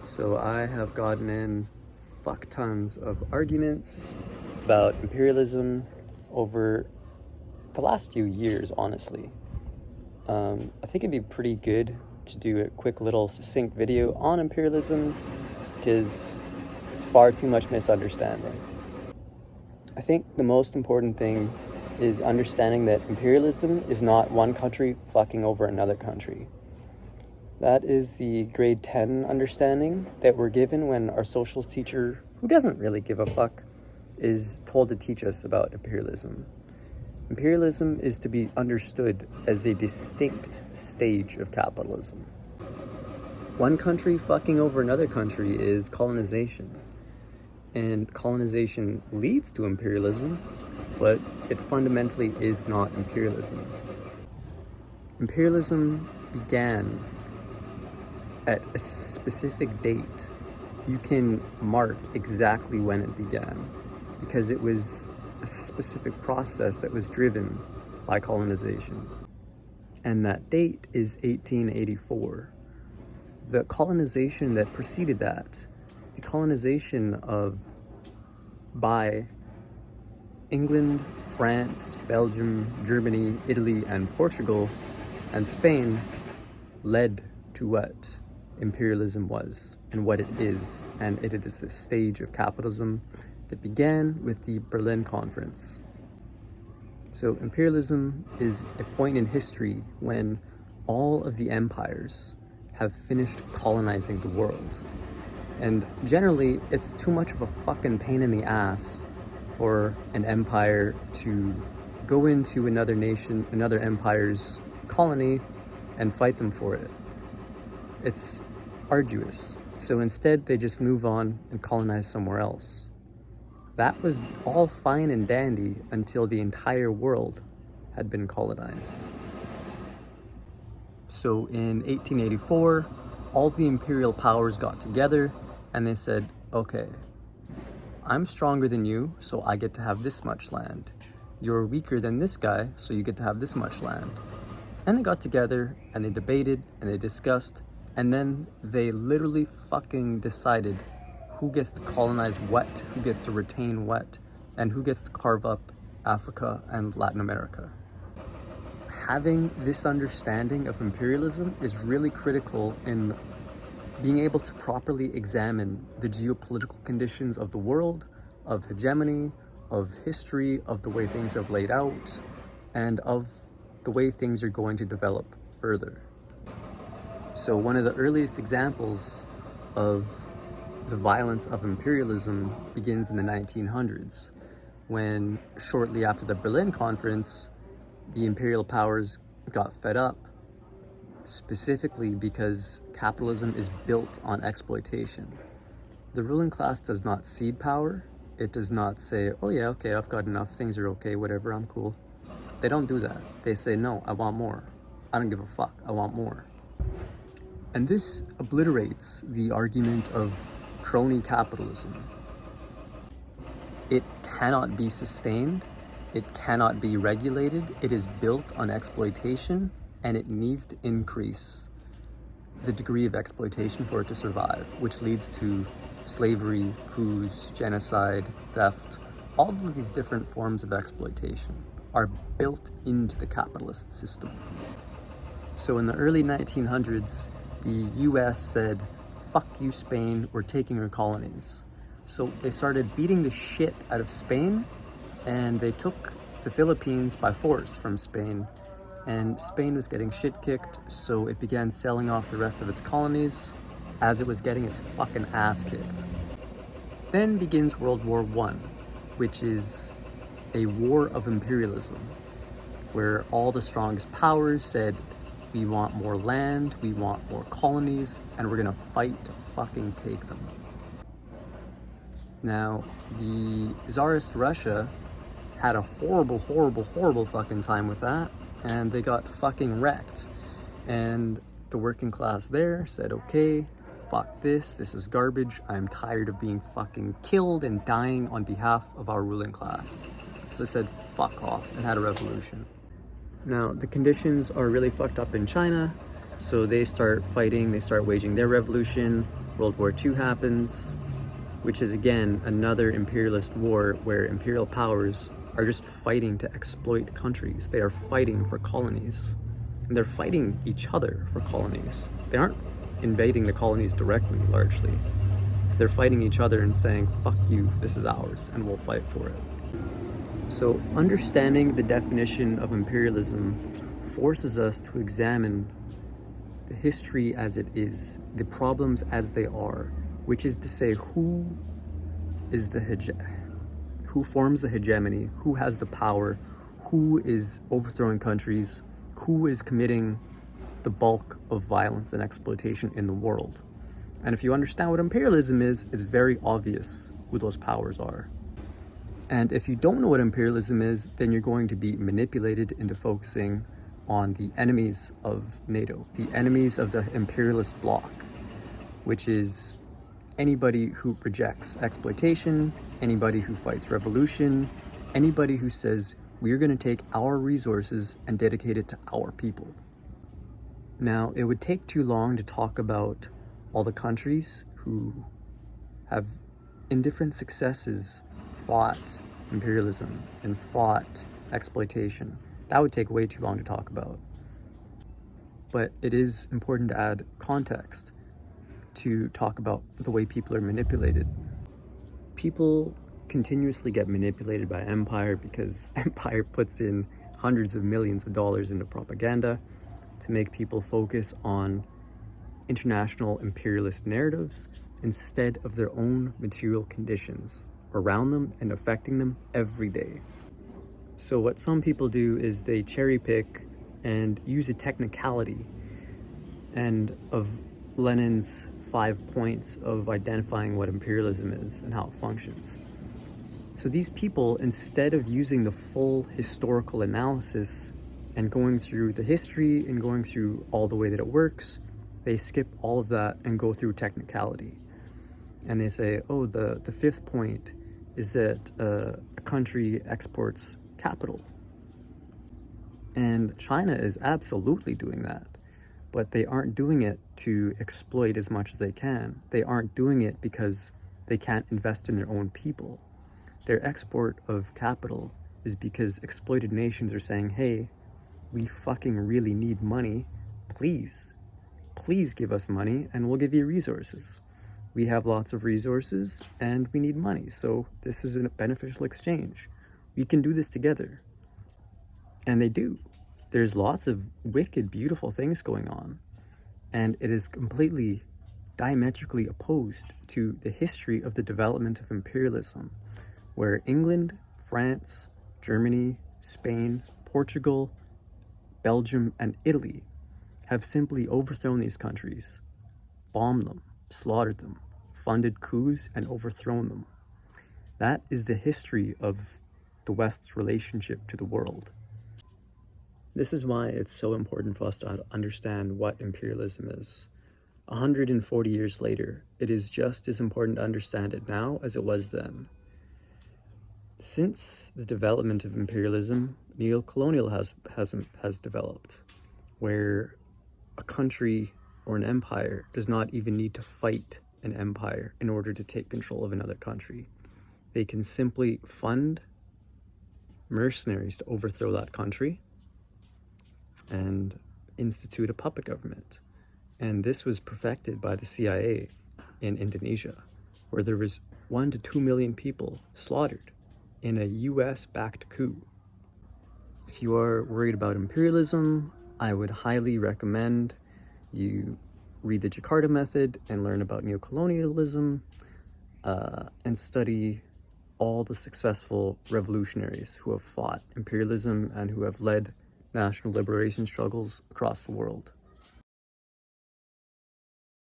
So I have gotten in fuck tons of arguments about imperialism over the last few years, honestly. I think it'd be pretty good to do a quick little succinct video on imperialism because there's far too much misunderstanding. I think the most important thing is understanding that imperialism is not one country fucking over another country. That is the grade 10 understanding that we're given when our socials teacher, who doesn't really give a fuck, is told to teach us about imperialism. Imperialism is to be understood as a distinct stage of capitalism. One country fucking over another country is colonization. And colonization leads to imperialism, but it fundamentally is not imperialism. Imperialism began at a specific date. You can mark exactly when it began because it was a specific process that was driven by colonization. And that date is 1884. The colonization that preceded that, the colonization by England, France, Belgium, Germany, Italy, and Portugal, and Spain led to what imperialism was and what it is, and it is a stage of capitalism that began with the Berlin Conference. So imperialism is a point in history when all of the empires have finished colonizing the world. And generally, it's too much of a fucking pain in the ass for an empire to go into another nation, another empire's colony, and fight them for it. It's arduous. So instead, they just move on and colonize somewhere else. That was all fine and dandy until the entire world had been colonized. So in 1884, all the imperial powers got together and they said, okay, I'm stronger than you, so I get to have this much land. You're weaker than this guy, so you get to have this much land. And they got together and they debated and they discussed, and then they literally fucking decided who gets to colonize what, who gets to retain what, and who gets to carve up Africa and Latin America. Having this understanding of imperialism is really critical in being able to properly examine the geopolitical conditions of the world, of hegemony, of history, of the way things have laid out, and of the way things are going to develop further. So one of the earliest examples of the violence of imperialism begins in the 1900s, when shortly after the Berlin Conference, the imperial powers got fed up, specifically because capitalism is built on exploitation. The ruling class does not cede power. It does not say, oh yeah, okay, I've got enough, things are okay, whatever, I'm cool. They don't do that. They say, no, I want more. I don't give a fuck, I want more. And this obliterates the argument of crony capitalism. It cannot be sustained, it cannot be regulated, it is built on exploitation, and it needs to increase the degree of exploitation for it to survive, which leads to slavery, coups, genocide, theft. All of these different forms of exploitation are built into the capitalist system. So in the early 1900s, the US said, fuck you, Spain, we're taking your colonies. So they started beating the shit out of Spain, and they took the Philippines by force from Spain. And Spain was getting shit kicked, so it began selling off the rest of its colonies as it was getting its fucking ass kicked. Then begins World War I, which is a war of imperialism, where all the strongest powers said, we want more land, we want more colonies, and we're gonna fight to fucking take them. Now, the Tsarist Russia had a horrible fucking time with that, and they got fucking wrecked. And the working class there said, okay, fuck this is garbage, I'm tired of being fucking killed and dying on behalf of our ruling class. So they said, fuck off, and had a revolution. Now, the conditions are really fucked up in China, so they start fighting, they start waging their revolution, World War II happens, which is again another imperialist war where imperial powers are just fighting to exploit countries. They are fighting for colonies, and they're fighting each other for colonies. They aren't invading the colonies directly, largely. They're fighting each other and saying, fuck you, this is ours, and we'll fight for it. So understanding the definition of imperialism forces us to examine the history as it is, the problems as they are, which is to say, who forms the hegemony, who has the power, who is overthrowing countries, who is committing the bulk of violence and exploitation in the world. And if you understand what imperialism is, it's very obvious who those powers are. And if you don't know what imperialism is, then you're going to be manipulated into focusing on the enemies of NATO, the enemies of the imperialist bloc, which is anybody who rejects exploitation, anybody who fights revolution, anybody who says, we're going to take our resources and dedicate it to our people. Now, it would take too long to talk about all the countries who have, in different successes, fought imperialism and fought exploitation. That would take way too long to talk about. But it is important to add context to talk about the way people are manipulated. People continuously get manipulated by empire because empire puts in hundreds of millions of dollars into propaganda to make people focus on international imperialist narratives instead of their own material conditions around them and affecting them every day. So what some people do is they cherry pick and use a technicality and of Lenin's 5 points of identifying what imperialism is and how it functions. So these people, instead of using the full historical analysis and going through the history and going through all the way that it works, they skip all of that and go through technicality. And they say, oh, the 5th point is that a country exports capital. And China is absolutely doing that. But they aren't doing it to exploit as much as they can. They aren't doing it because they can't invest in their own people. Their export of capital is because exploited nations are saying, hey, we fucking really need money. Please give us money and we'll give you resources. We have lots of resources and we need money. So this is a beneficial exchange. We can do this together. And they do. There's lots of wicked, beautiful things going on. And it is completely diametrically opposed to the history of the development of imperialism, where England, France, Germany, Spain, Portugal, Belgium, and Italy have simply overthrown these countries, bombed them, slaughtered them, funded coups, and overthrown them. That is the history of the West's relationship to the world. This is why it's so important for us to understand what imperialism is. 140 years later, it is just as important to understand it now as it was then. Since the development of imperialism, neocolonial has developed, where a country or an empire does not even need to fight an empire in order to take control of another country. They can simply fund mercenaries to overthrow that country and institute a puppet government. And this was perfected by the CIA in Indonesia, where there was 1 to 2 million people slaughtered in a US-backed coup. If you are worried about imperialism, I would highly recommend you read the Jakarta Method and learn about neocolonialism and study all the successful revolutionaries who have fought imperialism and who have led national liberation struggles across the world.